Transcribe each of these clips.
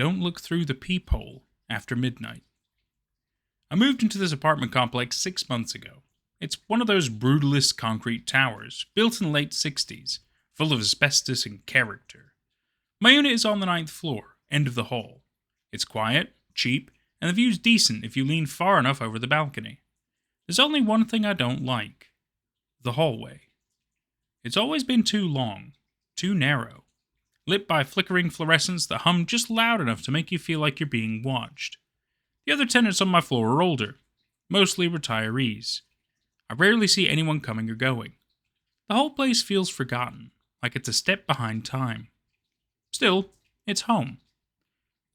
don't look through the peephole after midnight. I moved into this apartment complex 6 months ago. It's one of those brutalist concrete towers, built in the late 60s, full of asbestos and character. My unit is on the 9th floor, end of the hall. It's quiet, cheap, and the view's decent if you lean far enough over the balcony. There's only one thing I don't like. The hallway. It's always been too long, too narrow, lit by flickering fluorescents that hum just loud enough to make you feel like you're being watched. The other tenants on my floor are older, mostly retirees. I rarely see anyone coming or going. The whole place feels forgotten, like it's a step behind time. Still, it's home.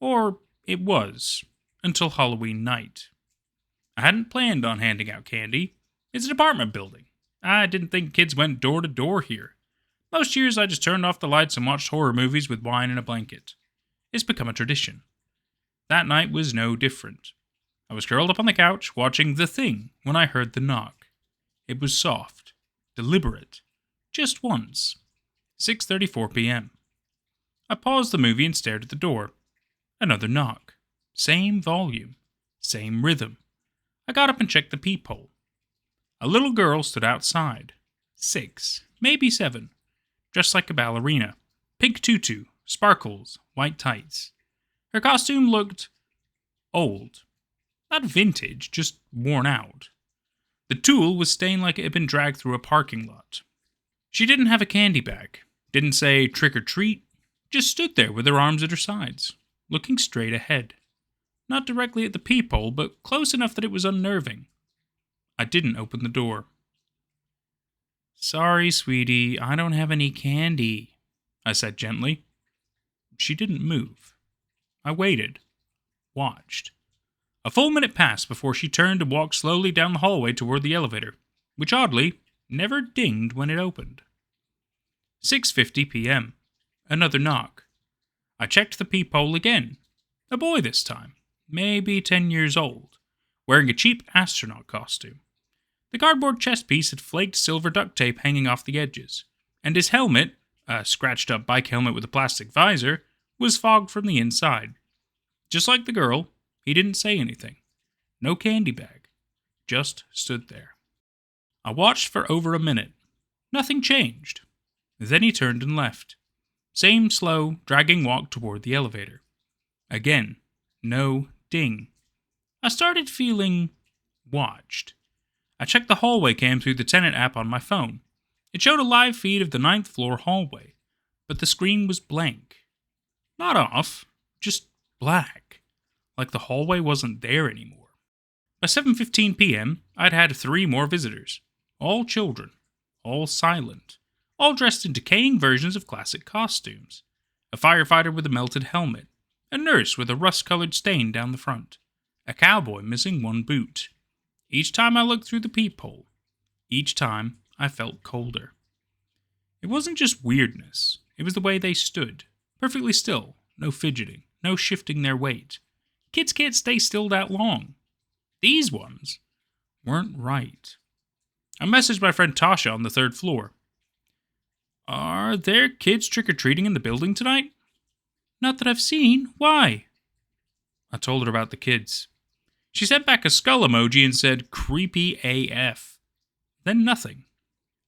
Or it was, until Halloween night. I hadn't planned on handing out candy. It's an apartment building. I didn't think kids went door to door here. Most years I just turned off the lights and watched horror movies with wine and a blanket. It's become a tradition. That night was no different. I was curled up on the couch watching The Thing when I heard the knock. It was soft, deliberate, just once. 6:34 p.m. I paused the movie and stared at the door. Another knock. Same volume. Same rhythm. I got up and checked the peephole. A little girl stood outside. 6, maybe 7. Dressed like a ballerina. Pink tutu, sparkles, white tights. Her costume looked old. Not vintage, just worn out. The tulle was stained like it had been dragged through a parking lot. She didn't have a candy bag. Didn't say trick or treat. Just stood there with her arms at her sides, looking straight ahead. Not directly at the peephole, but close enough that it was unnerving. I didn't open the door. "Sorry, sweetie, I don't have any candy," I said gently. She didn't move. I waited. Watched. A full minute passed before she turned and walked slowly down the hallway toward the elevator, which oddly never dinged when it opened. 6:50 p.m. Another knock. I checked the peephole again. A boy this time, maybe 10 years old, wearing a cheap astronaut costume. The cardboard chest piece had flaked silver duct tape hanging off the edges, and his helmet, a scratched-up bike helmet with a plastic visor, was fogged from the inside. Just like the girl, he didn't say anything. No candy bag. Just stood there. I watched for over a minute. Nothing changed. Then he turned and left. Same slow, dragging walk toward the elevator. Again, no ding. I started feeling watched. I checked the hallway cam through the tenant app on my phone. It showed a live feed of the 9th floor hallway, but the screen was blank. Not off, just black, like the hallway wasn't there anymore. By 7:15 p.m., I'd had 3 more visitors. All children, all silent, all dressed in decaying versions of classic costumes. A firefighter with a melted helmet, a nurse with a rust-colored stain down the front, a cowboy missing one boot. Each time I looked through the peephole, each time I felt colder. It wasn't just weirdness, it was the way they stood, perfectly still, no fidgeting, no shifting their weight. Kids can't stay still that long. These ones weren't right. I messaged my friend Tasha on the 3rd floor. "Are there kids trick-or-treating in the building tonight?" "Not that I've seen. Why?" I told her about the kids. She sent back a skull emoji and said, "Creepy AF." Then nothing.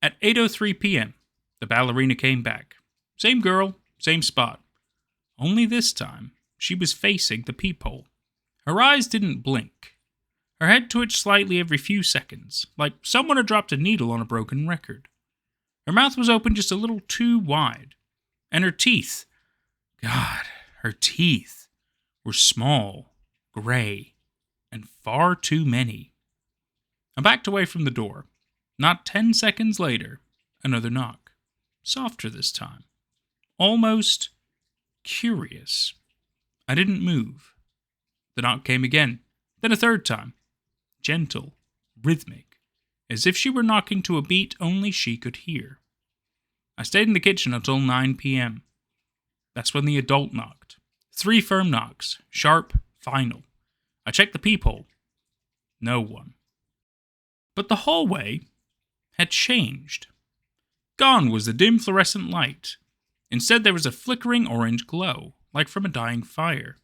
At 8:03 p.m., the ballerina came back. Same girl, same spot. Only this time, she was facing the peephole. Her eyes didn't blink. Her head twitched slightly every few seconds, like someone had dropped a needle on a broken record. Her mouth was open just a little too wide. And her teeth, God, her teeth were small, gray, and far too many. I backed away from the door. Not 10 seconds later, another knock. Softer this time. Almost curious. I didn't move. The knock came again, then a 3rd time. Gentle, rhythmic, as if she were knocking to a beat only she could hear. I stayed in the kitchen until 9 p.m. That's when the adult knocked. 3 firm knocks, sharp, final. I checked the peephole. No one. But the hallway had changed. Gone was the dim fluorescent light. Instead, there was a flickering orange glow, like from a dying fire.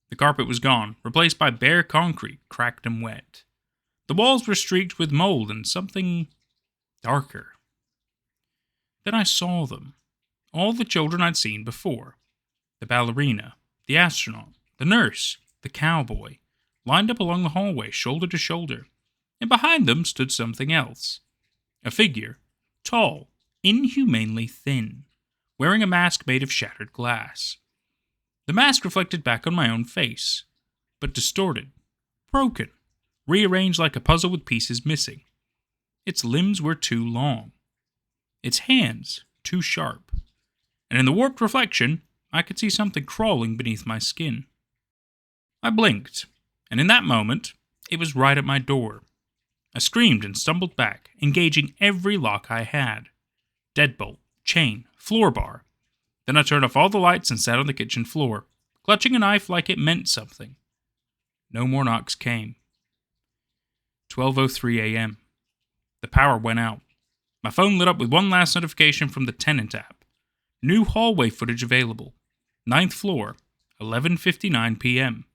The carpet was gone, replaced by bare concrete, cracked and wet. The walls were streaked with mold and something darker. Then I saw them. All the children I'd seen before. The ballerina, the astronaut, the nurse, the cowboy, lined up along the hallway, shoulder to shoulder. And behind them stood something else. A figure, tall, inhumanely thin, wearing a mask made of shattered glass. The mask reflected back on my own face, but distorted, broken, rearranged like a puzzle with pieces missing. Its limbs were too long. Its hands too sharp. And in the warped reflection, I could see something crawling beneath my skin. I blinked, and in that moment, it was right at my door. I screamed and stumbled back, engaging every lock I had. Deadbolt, chain, floor bar. Then I turned off all the lights and sat on the kitchen floor, clutching a knife like it meant something. No more knocks came. 12:03 a.m. The power went out. My phone lit up with one last notification from the tenant app. New hallway footage available. 9th floor, 11:59 p.m.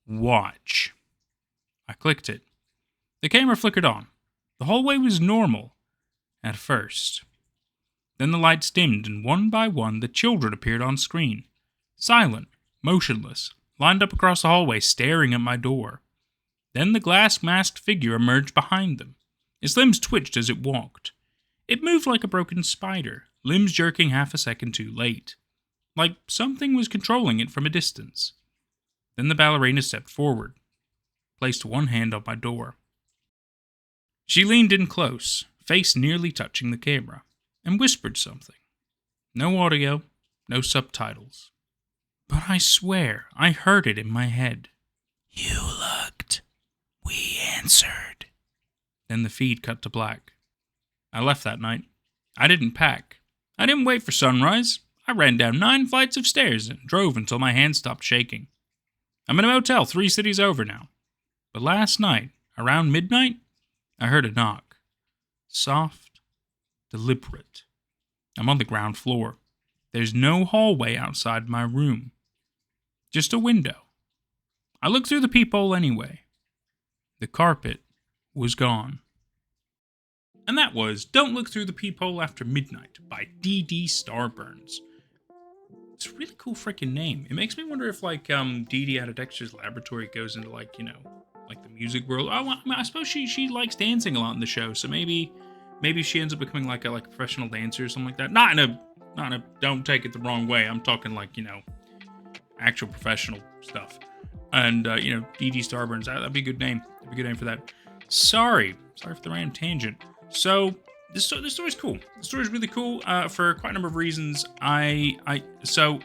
Watch. I clicked it. The camera flickered on. The hallway was normal. At first. Then the lights dimmed, and one by one the children appeared on screen. Silent, motionless, lined up across the hallway, staring at my door. Then the glass-masked figure emerged behind them. Its limbs twitched as it walked. It moved like a broken spider, limbs jerking half a second too late. Like something was controlling it from a distance. Then the ballerina stepped forward, placed one hand on my door. She leaned in close, face nearly touching the camera, and whispered something. No audio, no subtitles. But I swear I heard it in my head. You looked. We answered. Then the feed cut to black. I left that night. I didn't pack. I didn't wait for sunrise. I ran down 9 flights of stairs and drove until my hands stopped shaking. I'm in a motel 3 cities over now. But last night, around midnight, I heard a knock. Soft, deliberate. I'm on the ground floor. There's no hallway outside my room. Just a window. I looked through the peephole anyway. The carpet was gone. And that was Don't Look Through the Peephole After Midnight by DeeDeeStarBurns. It's a really cool freaking name. It makes me wonder if, like, Dee Dee out of Dexter's Laboratory goes into, like, you know, like the music world. I suppose she likes dancing a lot in the show, so maybe she ends up becoming like a professional dancer or something like that. Not in a, don't take it the wrong way. I'm talking like, you know, actual professional stuff. And, you know, DeeDeeStarBurns, that'd be a good name. That'd be a good name for that. Sorry for the random tangent. So, this story's cool. The story's really cool for quite a number of reasons. So,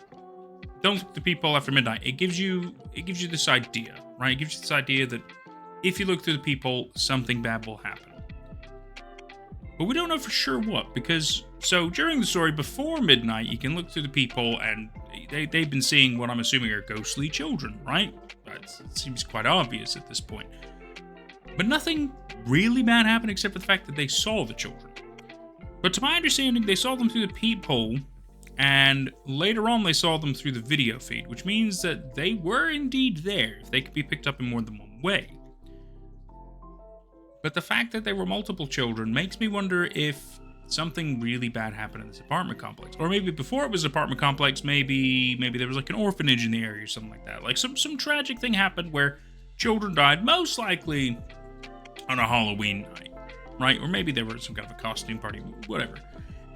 Don't Look at the Peephole After Midnight. It gives you this idea, right? It gives you this idea that if you look through the peephole, something bad will happen. But we don't know for sure what, because, so during the story, before midnight, you can look through the peephole and they've been seeing what I'm assuming are ghostly children, right? It seems quite obvious at this point. But nothing really bad happened except for the fact that they saw the children. But to my understanding, they saw them through the peephole, and later on they saw them through the video feed, which means that they were indeed there, if they could be picked up in more than one way. But the fact that there were multiple children makes me wonder if something really bad happened in this apartment complex. Or maybe before it was an apartment complex, maybe there was like an orphanage in the area or something like that. Like some tragic thing happened where children died, most likely on a Halloween night, right? Or maybe there was some kind of a costume party, whatever.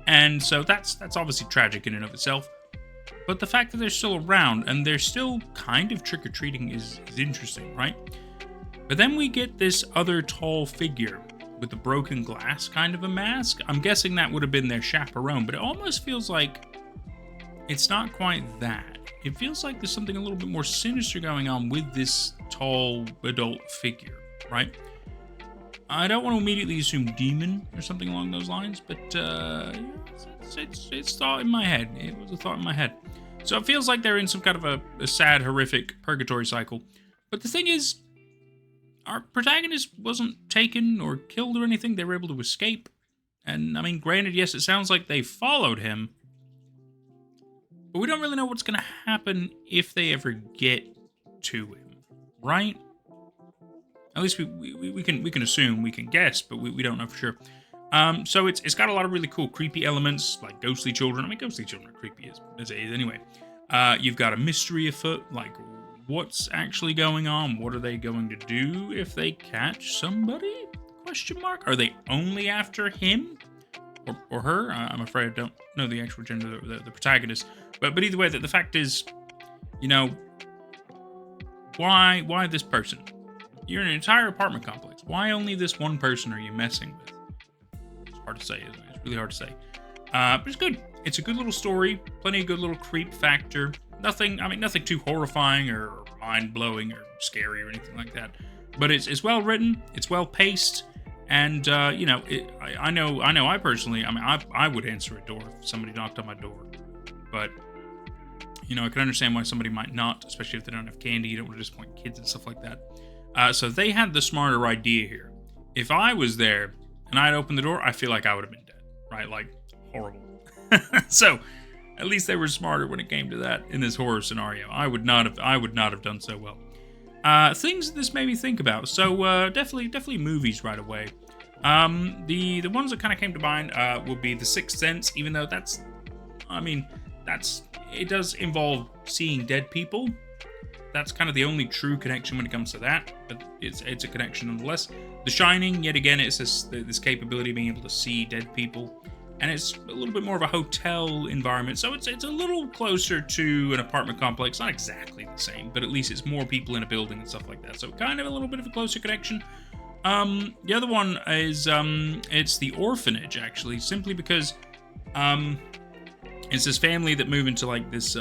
And so that's obviously tragic in and of itself. But the fact that they're still around and they're still kind of trick-or-treating is interesting, right? But then we get this other tall figure with the broken glass kind of a mask. I'm guessing that would have been their chaperone, but it almost feels like it's not quite that. It feels like there's something a little bit more sinister going on with this tall adult figure, right? I don't want to immediately assume demon or something along those lines, but it's thought in my head. It was a thought in my head. So it feels like they're in some kind of a sad, horrific purgatory cycle. But the thing is, our protagonist wasn't taken or killed or anything. They were able to escape. And, I mean, granted, yes, it sounds like they followed him. But we don't really know what's going to happen if they ever get to him, right? At least we can assume, we can guess, but we don't know for sure. So it's got a lot of really cool creepy elements, like ghostly children. I mean, ghostly children are creepy as it is anyway. You've got a mystery afoot, like what's actually going on? What are they going to do if they catch somebody? Question mark. Are they only after him or her? I'm afraid I don't know the actual gender of the protagonist. But either way, the fact is, you know, why this person? You're in an entire apartment complex. Why only this one person are you messing with? It's hard to say, isn't it? It's really hard to say. But it's good. It's a good little story. Plenty of good little creep factor. Nothing too horrifying or mind-blowing or scary or anything like that. But it's well written. It's well paced. And, you know, I personally, I would answer a door if somebody knocked on my door. But, you know, I can understand why somebody might not, especially if they don't have candy. You don't want to disappoint kids and stuff like that. So they had the smarter idea here. If I was there and I'd opened the door, I feel like I would have been dead, right? Like, horrible. So, at least they were smarter when it came to that in this horror scenario. I would not have done so well. Things that this made me think about. So, definitely movies right away. The ones that kind of came to mind will be The Sixth Sense, even though it does involve seeing dead people. That's kind of the only true connection when it comes to that, but it's a connection nonetheless. The Shining, yet again, it's this capability of being able to see dead people, and it's a little bit more of a hotel environment, so it's a little closer to an apartment complex. Not exactly the same, but at least it's more people in a building and stuff like that, so kind of a little bit of a closer connection. The other one is it's The Orphanage, actually, simply because it's this family that move into like this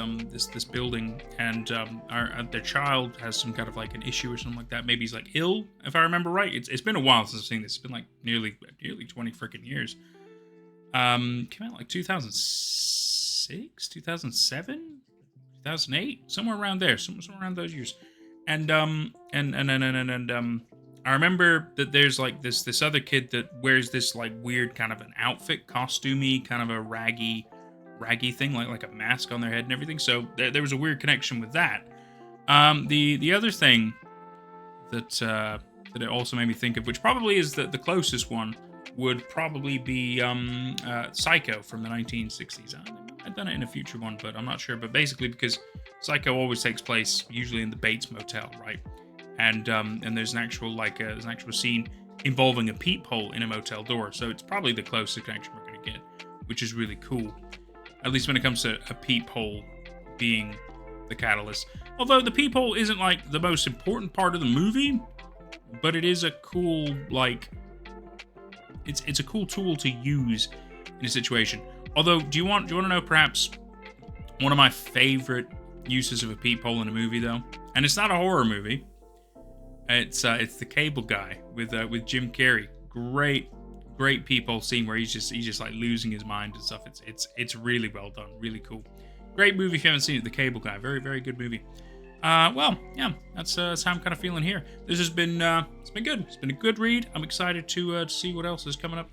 building, and their child has some kind of like an issue or something like that. Maybe he's like ill, if I remember right. It's been a while since I've seen this. It's been like nearly 20 freaking years. Came out like 2006, 2007, 2008, somewhere around there, somewhere around those years. And I remember that there's like this other kid that wears this like weird kind of an outfit, costumey, kind of a raggy thing, like a mask on their head and everything. So there was a weird connection with that. The other thing that it also made me think of, which probably is the closest one, would probably be Psycho from the 1960s. I've done it in a future one, but I'm not sure. But basically, because Psycho always takes place usually in the Bates Motel, right? And there's an actual scene involving a peephole in a motel door. So it's probably the closest connection we're going to get, which is really cool. At least when it comes to a peephole being the catalyst. Although the peephole isn't like the most important part of the movie, but it is a cool, like, it's a cool tool to use in a situation. Although, do you want to know perhaps one of my favorite uses of a peephole in a movie though? And it's not a horror movie. It's The Cable Guy with Jim Carrey. Great peephole scene where he's just like losing his mind and stuff. It's really well done, really cool. Great movie if you haven't seen it, The Cable Guy. Very, very good movie. Well, yeah, that's how I'm kind of feeling here. This has been it's been good. It's been a good read. I'm excited to see what else is coming up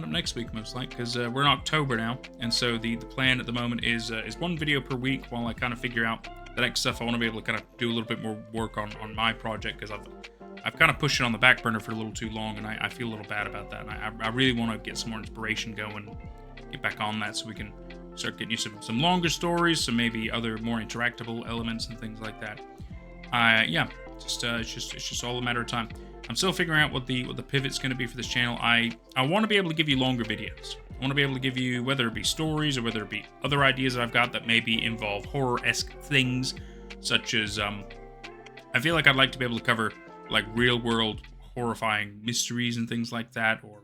next week, most likely, because we're in October now, and so the plan at the moment is one video per week while I kind of figure out the next stuff. I want to be able to kind of do a little bit more work on my project, because I've kind of pushed it on the back burner for a little too long, and I feel a little bad about that. And I really want to get some more inspiration going, get back on that, so we can start getting you some longer stories, some maybe other more interactable elements and things like that. Yeah, it's just all a matter of time. I'm still figuring out what the pivot's going to be for this channel. I want to be able to give you longer videos. I want to be able to give you, whether it be stories or whether it be other ideas that I've got that maybe involve horror-esque things, such as I feel like I'd like to be able to cover like real-world horrifying mysteries and things like that, or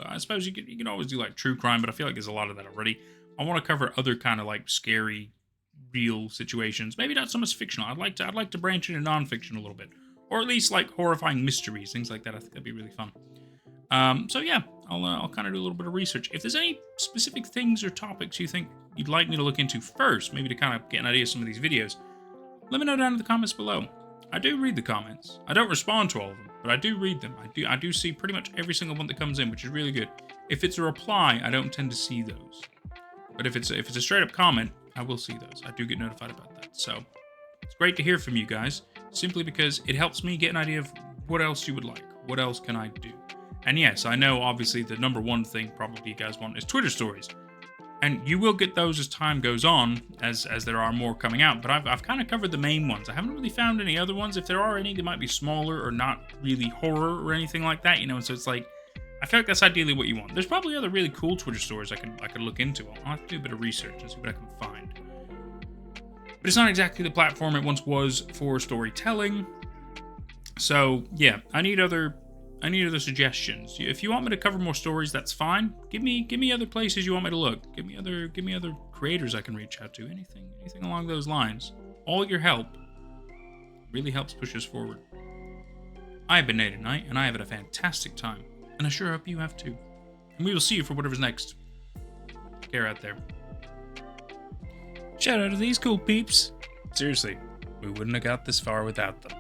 I suppose you can always do like true crime, but I feel like there's a lot of that already. I want to cover other kind of like scary, real situations. Maybe not so much fictional. I'd like to branch into nonfiction a little bit, or at least like horrifying mysteries, things like that. I think that'd be really fun. So yeah, I'll kind of do a little bit of research. If there's any specific things or topics you think you'd like me to look into first, maybe to kind of get an idea of some of these videos, let me know down in the comments below. I do read the comments. I don't respond to all of them, but I do read them. I do see pretty much every single one that comes in, which is really good. If it's a reply, I don't tend to see those. But if it's a straight up comment, I will see those. I do get notified about that. So it's great to hear from you guys, simply because it helps me get an idea of what else you would like. What else can I do? And yes, I know obviously the number one thing probably you guys want is Twitter stories. And you will get those as time goes on, as there are more coming out. But I've kind of covered the main ones. I haven't really found any other ones. If there are any, they might be smaller or not really horror or anything like that, you know. So it's like, I feel like that's ideally what you want. There's probably other really cool Twitter stories I could look into. I'll have to do a bit of research and see what I can find. But it's not exactly the platform it once was for storytelling. So yeah, I need other suggestions. If you want me to cover more stories, that's fine. Give me other places you want me to look. Give me other creators I can reach out to. Anything along those lines. All your help really helps push us forward. I've been Nate tonight, and I have had a fantastic time, and I sure hope you have too. And we will see you for whatever's next. Take care out there. Shout out to these cool peeps. Seriously, we wouldn't have got this far without them.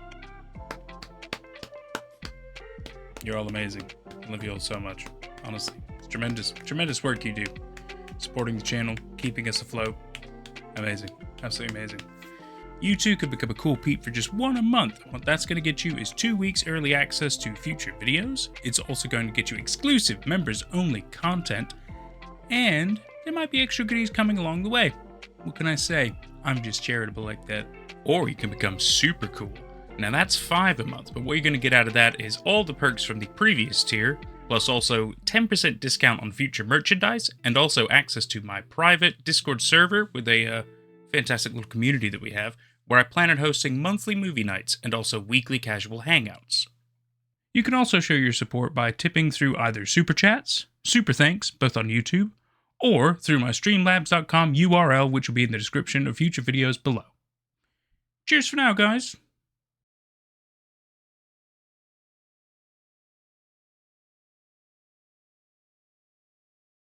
You're all amazing. I love you all so much. Honestly, it's tremendous work you do. Supporting the channel, keeping us afloat. Amazing. Absolutely amazing. You too could become a cool peep for just $1 a month. What that's going to get you is 2 weeks early access to future videos. It's also going to get you exclusive members-only content. And there might be extra goodies coming along the way. What can I say? I'm just charitable like that. Or you can become super cool. Now that's $5 a month, but what you're going to get out of that is all the perks from the previous tier, plus also 10% discount on future merchandise, and also access to my private Discord server with a fantastic little community that we have, where I plan on hosting monthly movie nights and also weekly casual hangouts. You can also show your support by tipping through either Super Chats, Super Thanks, both on YouTube, or through my Streamlabs.com URL, which will be in the description of future videos below. Cheers for now, guys.